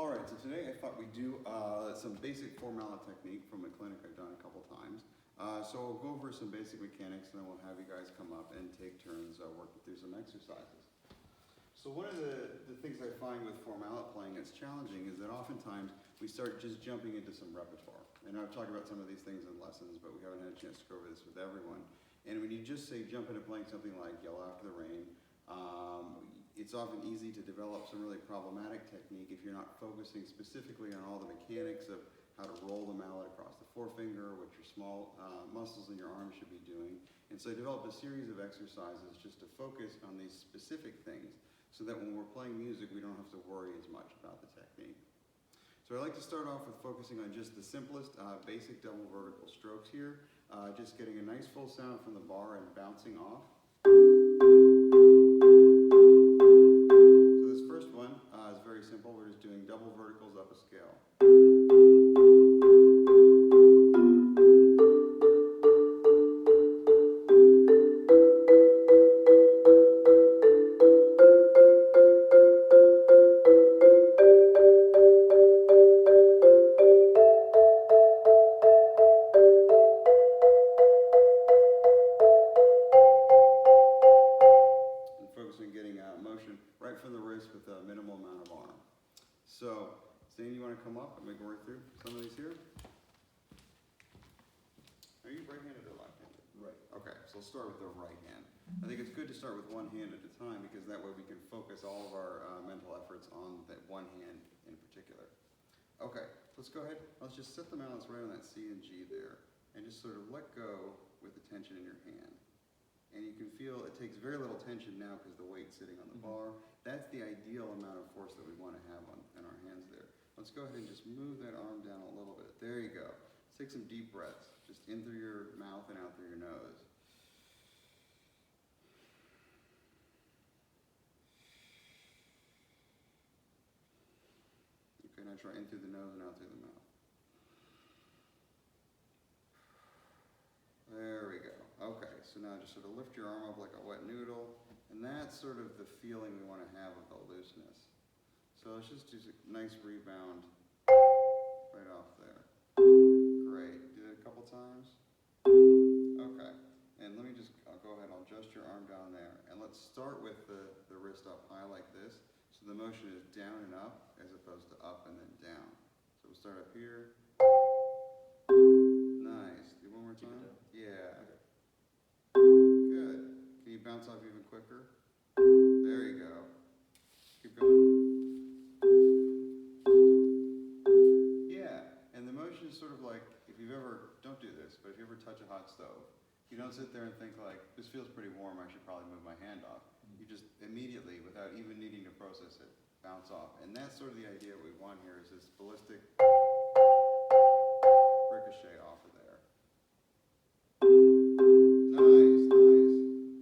All right, so today I thought we'd do some basic formula technique from a clinic I've done a couple times. So I'll go over some basic mechanics and then we'll have you guys come up and take turns working through some exercises. So one of the things I find with formula playing that's challenging is that oftentimes we start just jumping into some repertoire. And I've talked about some of these things in lessons, but we haven't had a chance to go over this with everyone. And when you just say jump into playing something like Yell After the Rain, it's often easy to develop some really problematic technique if you're not focusing specifically on all the mechanics of how to roll the mallet across the forefinger, what your small muscles in your arm should be doing. And so I developed a series of exercises just to focus on these specific things so that when we're playing music, we don't have to worry as much about the technique. So I like to start off with focusing on just the simplest basic double vertical strokes here, just getting a nice full sound from the bar and bouncing off. So this first one is very simple. We're just doing double verticals up a scale. Motion right from the wrist with a minimal amount of arm. So, Zane, you want to come up and we can work through some of these here? Are you right-handed or left-handed? Right. Okay, so let's start with the right hand. I think it's good to start with one hand at a time because that way we can focus all of our mental efforts on that one hand in particular. Okay, let's go ahead. Let's just set the mallets right on that C and G there and just sort of let go with the tension in your hand. And you can feel it takes very little tension now because the weight's sitting on the bar. That's the ideal amount of force that we want to have in our hands there. Let's go ahead and just move that arm down a little bit. There you go. Let's take some deep breaths, just in through your mouth and out through your nose. Okay, now try in through the nose and out through the mouth. There we go. Okay, so now just sort of lift your arm up like a wet noodle, and that's sort of the feeling we want to have of the looseness. So let's just do a nice rebound right off there. Great. Do that a couple times. Okay, and let me just, I'll go ahead, I'll adjust your arm down there, and let's start with the wrist up high like this. So the motion is down and up as opposed to up and then down. So we'll start up here. Nice. Do one more time. Yeah. Okay. Good. Can you bounce off even quicker? There you go. Keep going. Yeah. And the motion is sort of like, if you've ever, don't do this, but if you ever touch a hot stove, you don't sit there and think like, this feels pretty warm, I should probably move my hand off. You just immediately, without even needing to process it, bounce off. And that's sort of the idea we want here is this ballistic ricochet off of there. Nice, nice.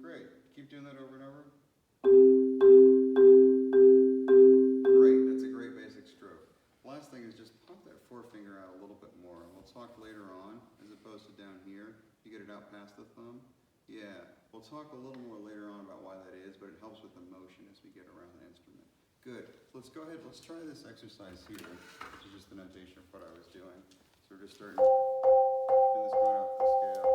Great. Keep doing that over and over. Great, that's a great basic stroke. Last thing is just pump that forefinger out a little bit more. And we'll talk later on, as opposed to down here. You get it out past the thumb. Yeah, we'll talk a little more later on about why that is, but it helps with the motion as we get around the instrument. Good. Let's go ahead, let's try this exercise here, which is just the notation of what I was doing. So we're just starting to do this going up the scale.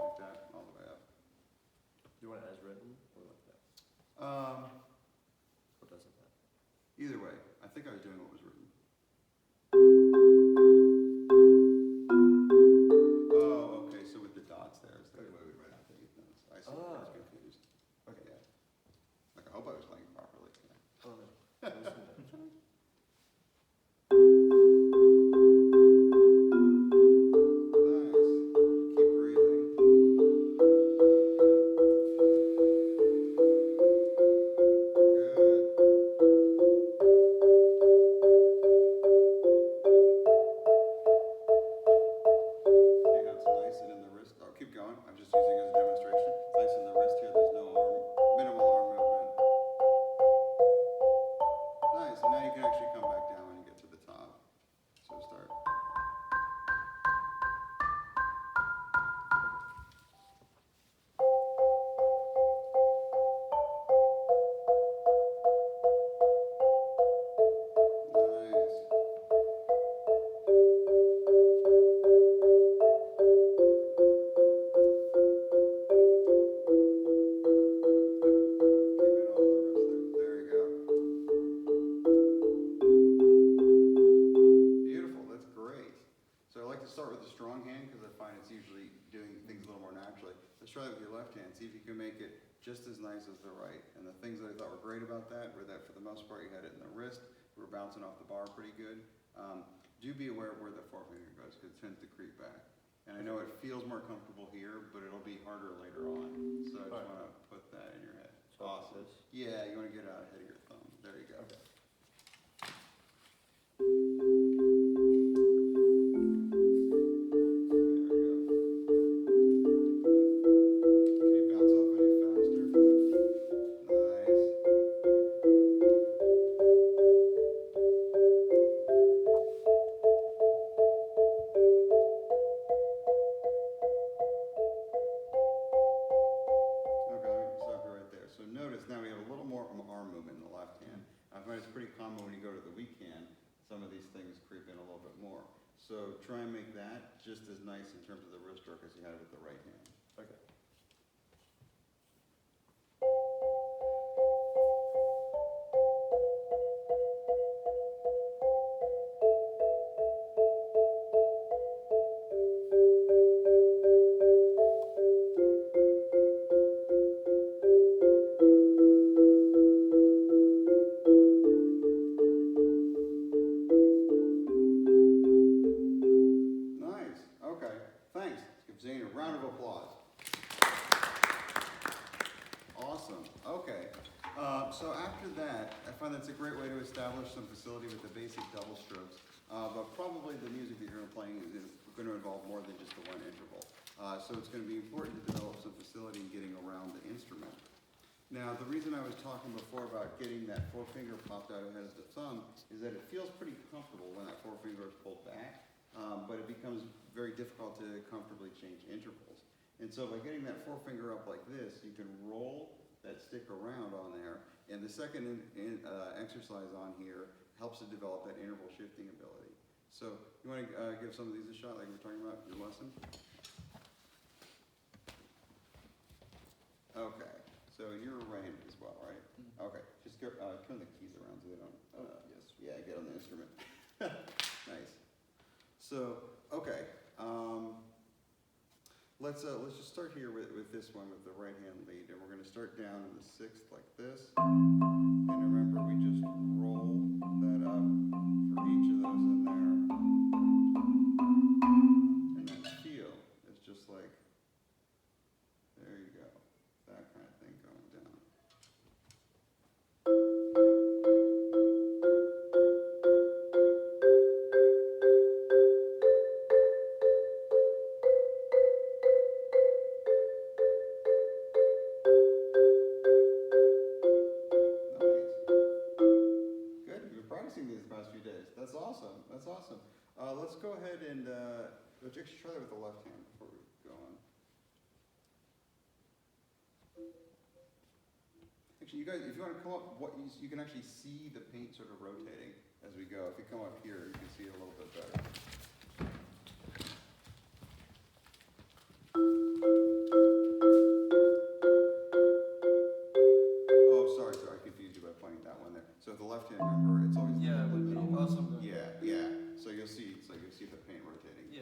Like that, all the way up. Do you want it as written or like that? Or doesn't that? Either way, I think I was doing what was written. Oh, okay, so with the dots there is the way we write out the notes. I see, I was confused. Okay, yeah. Like, I hope I was playing properly. Yeah. Oh, no. usually doing things a little more naturally. Let's try that with your left hand, see if you can make it just as nice as the right. And the things that I thought were great about that were that for the most part you had it in the wrist, we were bouncing off the bar pretty good. Do be aware of where the forefinger goes because it tends to creep back. And I know it feels more comfortable here, but it'll be harder later on. So I just want to put that in your head. So Awesome. this. Yeah, you want to get out ahead of your thumb. There you go. Okay. So try and make that just as nice in terms of the wrist stroke as you had with the right hand. Okay. So after that, I find that's a great way to establish some facility with the basic double strokes. But probably the music that you're going to be playing is going to involve more than just the one interval. So it's going to be important to develop some facility in getting around the instrument. Now, the reason I was talking before about getting that forefinger popped out ahead of the thumb is that it feels pretty comfortable when that forefinger is pulled back, but it becomes very difficult to comfortably change intervals. And so by getting that forefinger up like this, you can roll that stick around on there. And the second exercise on here helps to develop that interval shifting ability. So you want to give some of these a shot like we were talking about in your lesson? Okay, so you're right as well, right? Okay, just go, turn the keys around so they don't, Yes. yeah, get on the instrument. Nice. So, okay, let's just start here with this one with the right hand lead, and we're going to start down in the sixth like this. And remember, we just roll that up for each of those in there. And that feel is just like, there you go, that kind of thing going down. That's awesome. That's awesome. Let's go ahead and let's actually try that with the left hand before we go on. Actually, you guys, if you want to come up, you can actually see the paint sort of rotating as we go. If you come up here, you can see it a little bit better. Oh, sorry, I confused you by pointing that one there. So with the left hand, remember, it's always Yeah, it would be awesome. Yeah, yeah. So you'll see, it's like you'll see the paint rotating. Yeah.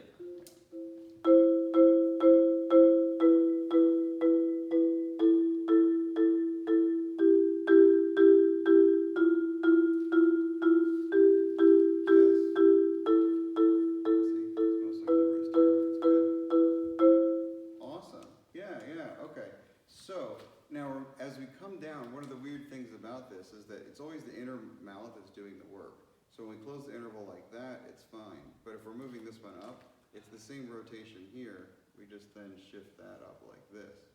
Is that it's always the inner mallet that's doing the work. So when we close the interval like that, it's fine. But if we're moving this one up, it's the same rotation here. We just then shift that up like this.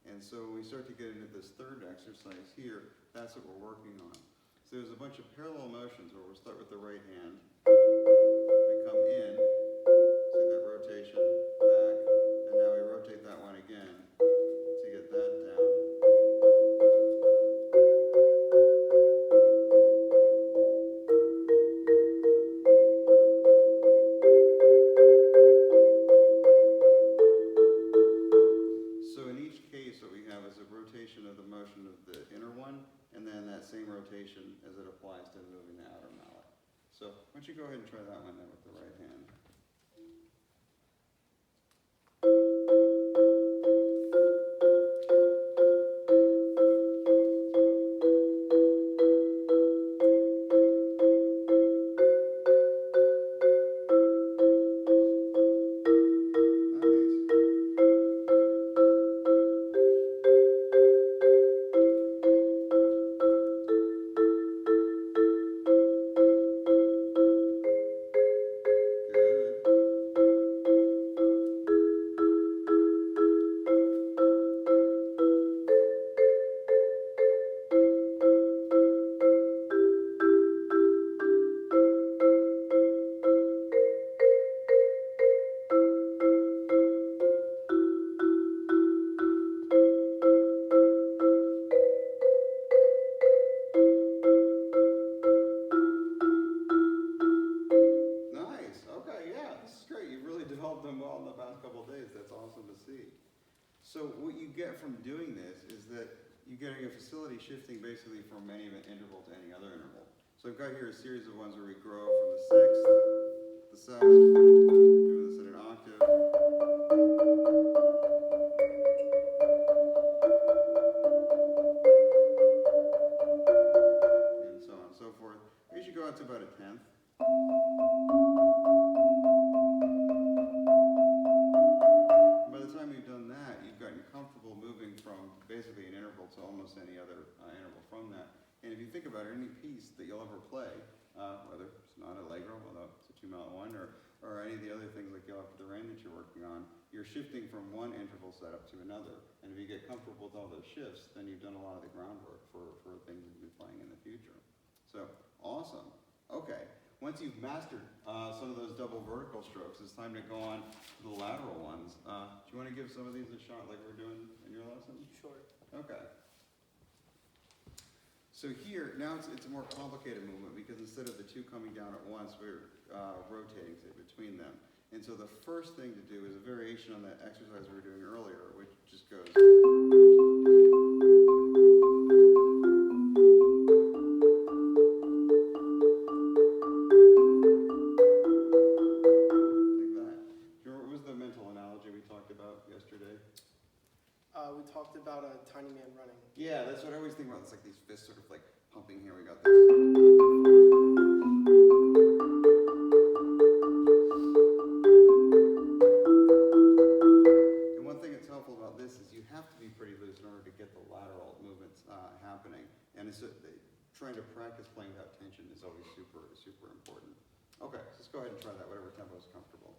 And so when we start to get into this third exercise here, that's what we're working on. So there's a bunch of parallel motions where we'll start with the right hand. We come in, see that rotation, back, and now we rotate that one again to get that down. Of the motion of the inner one, and then that same rotation as it applies to moving the outer mallet. So why don't you go ahead and try that one then with the right hand. awesome to see. So what you get from doing this is that you're getting a facility shifting basically from any interval to any other interval. So I've got here a series of ones where we grow from the sixth, the seventh, doing this in an octave, and so on and so forth. We usually go out to about a tenth. By the time you've done that, you've gotten comfortable moving from basically an interval to almost any other interval from that. And if you think about it, any piece that you'll ever play, whether it's not allegro, although it's a 2-1, or any of the other things like you'll have for the rain that you're working on, you're shifting from one interval setup to another. And if you get comfortable with all those shifts, then you've done a lot of the groundwork for things that you'll be playing in the future. So, awesome. Okay. Once you've mastered some of those double vertical strokes, it's time to go on to the lateral ones. Do you want to give some of these a shot like we're doing in your lesson? Sure. Okay. So here, now it's a more complicated movement because instead of the two coming down at once, we're rotating say, between them. And so the first thing to do is a variation on that exercise we were doing earlier, which just goes. We talked about a tiny man running. Yeah, that's what I always think about. It's like these fists sort of like pumping here. We got this. And one thing that's helpful about this is you have to be pretty loose in order to get the lateral movements happening. And it's trying to practice playing without tension is always super, super important. Okay, so let's go ahead and try that, whatever tempo is comfortable.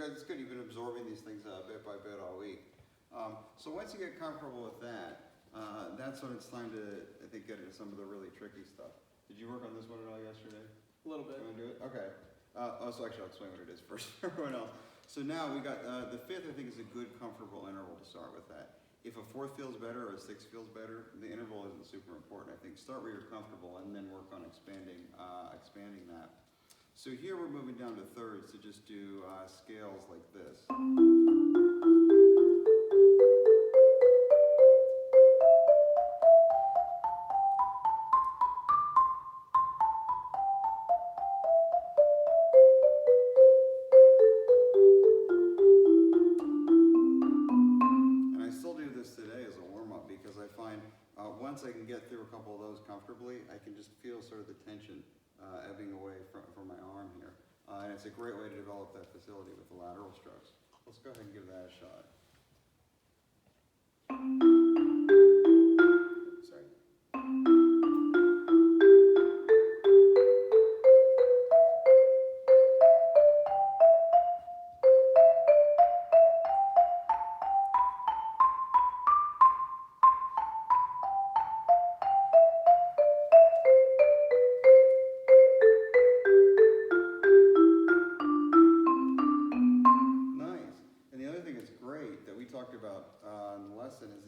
It's good. You've been absorbing these things bit by bit all week. So once you get comfortable with that, that's when it's time to, I think, get into some of the really tricky stuff. Did you work on this one at all yesterday? A little bit. You want to do it? Okay. So actually, I'll explain what it is first for everyone else. So now we got the fifth, I think, is a good, comfortable interval to start with that. If a fourth feels better or a sixth feels better, the interval isn't super important. I think start where you're comfortable and then work on expanding that. So here we're moving down to thirds to just do scales like this. And I still do this today as a warm-up because I find once I can get through a couple of those comfortably, I can just feel sort of the tension ebbing away from my arm here. And it's a great way to develop that facility with the lateral strokes. Let's go ahead and give that a shot. Sorry.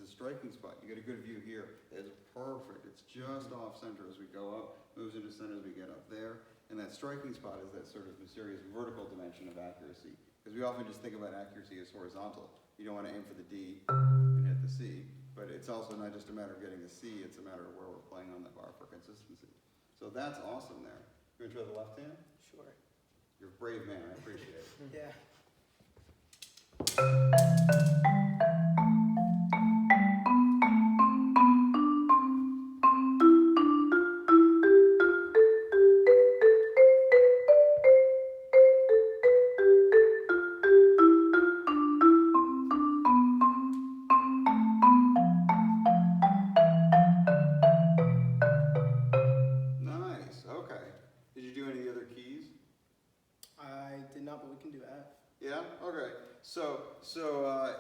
Striking spot. You get a good view here. It's perfect. It's just off center as we go up, moves into center as we get up there. And that striking spot is that sort of mysterious vertical dimension of accuracy. Because we often just think about accuracy as horizontal. You don't want to aim for the D and hit the C. But it's also not just a matter of getting the C, it's a matter of where we're playing on the bar for consistency. So that's awesome there. You want to try the left hand? Sure. You're a brave man. I appreciate it. Yeah.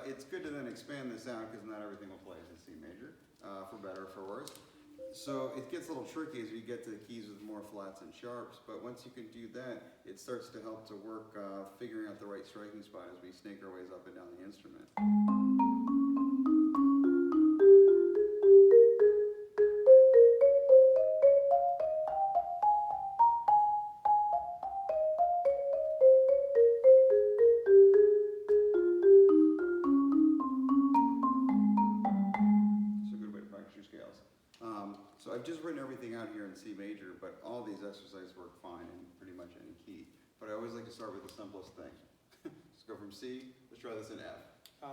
It's good to then expand this out because not everything will play as a C major, for better or for worse. So it gets a little tricky as we get to the keys with more flats and sharps, but once you can do that, it starts to help to work figuring out the right striking spot as we snake our ways up and down the instrument. So I've just written everything out here in C major, but all these exercises work fine in pretty much any key. But I always like to start with the simplest thing. Let's go from C, let's try this in F.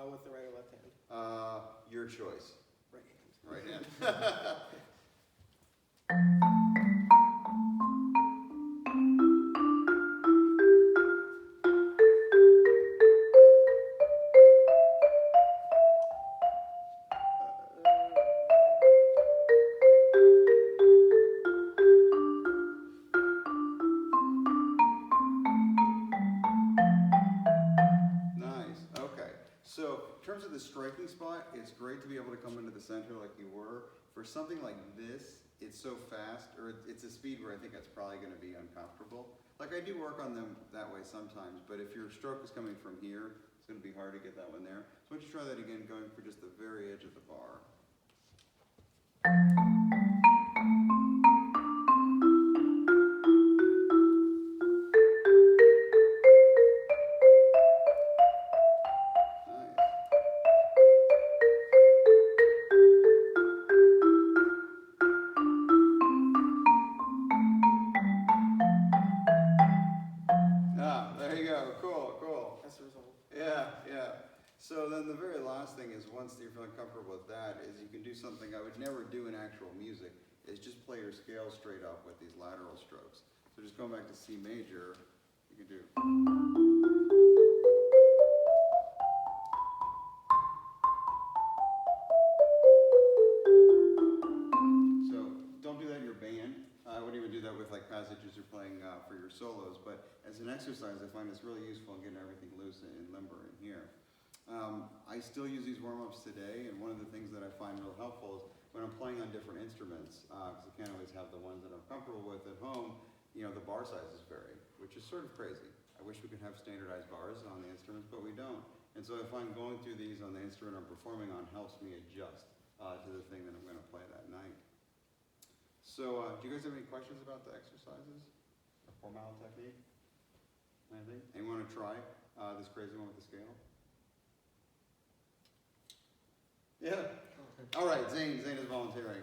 With the right or left hand? Your choice. Right hand. Right hand. Nice, okay. So in terms of the striking spot, it's great to be able to come into the center like you were. For something like this, it's so fast, or it's a speed where I think that's probably gonna be uncomfortable. Like I do work on them that way sometimes, but if your stroke is coming from here, it's gonna be hard to get that one there. So why don't you try that again, going for just the very edge of the bar. Nice. There you go. Cool, cool. That's the result. Yeah, yeah. So then the very last thing is once you're feeling comfortable with that is you can do something I would never do in actual music, is just play your scale straight up with these lateral strokes. So just going back to C major, you can do. So don't do that in your band. I wouldn't even do that with like passages you're playing for your solos, but as an exercise I find it's really useful in getting everything loose and limber in here. I still use these warm-ups today, and one of the things that I find real helpful is when I'm playing on different instruments, because I can't always have the ones that I'm comfortable with at home, you know, the bar sizes vary, which is sort of crazy. I wish we could have standardized bars on the instruments, but we don't. And so I find going through these on the instrument I'm performing on helps me adjust to the thing that I'm going to play that night. So do you guys have any questions about the exercises? Or formal technique? Anything? Anyone want to try this crazy one with the scale? Yeah. All right, Zane is volunteering.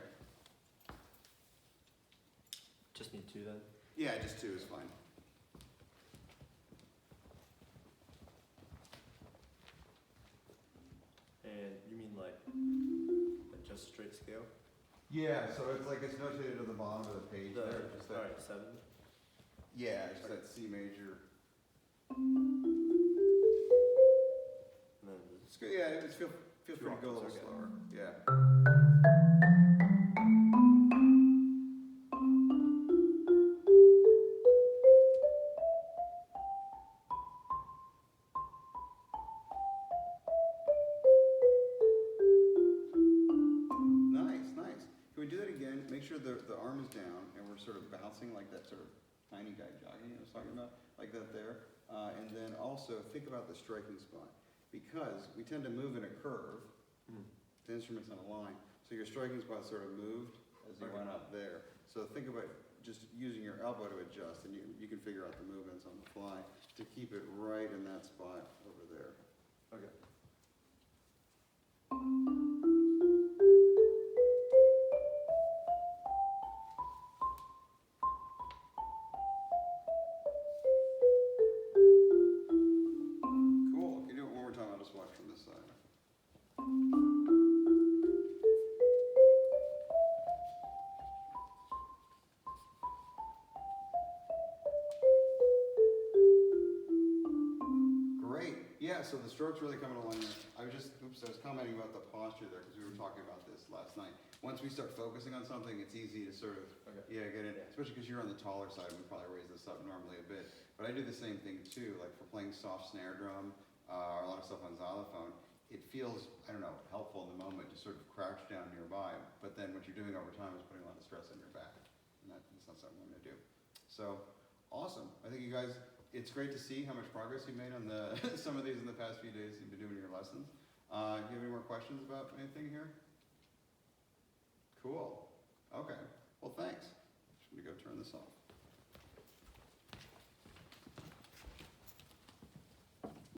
Just need two then? Yeah, just two is fine. And you mean like just straight scale? Yeah, so it's like it's notated at the bottom of the page there. Just that, Alright, 7. yeah, just that C major. And then It's good, yeah, it's feel free to go a little octaves, okay. slower. Yeah. Nice, nice. Can we do that again? Make sure the arm is down and we're sort of bouncing like that sort of tiny guy jogging I was talking about, like that there. And then also think about the striking spot, because we tend to move in a curve. The instrument's on a line, so your striking spot sort of moved as you Okay. went up there. So think about just using your elbow to adjust, and you can figure out the movements on the fly to keep it right in that spot over there. Okay. Cool. Can you do it one more time? I'll just watch from this side. Great. Yeah, so the stroke's really coming along there. I was commenting about the posture there because we were talking about this last night. Once we start focusing on something, it's easy to sort of, Okay. get it, especially because you're on the taller side, we probably raise this up normally a bit. But I do the same thing too, like for playing soft snare drum, or a lot of stuff on xylophone, it feels, I don't know, helpful in the moment to sort of crouch down nearby, but then what you're doing over time is putting a lot of stress on your back, and that's not something I'm gonna do. So, awesome. I think you guys, it's great to see how much progress you've made on the some of these in the past few days you've been doing your lessons. Do you have any more questions about anything here? Cool. Okay. Well, thanks. I'm just gonna go turn this off.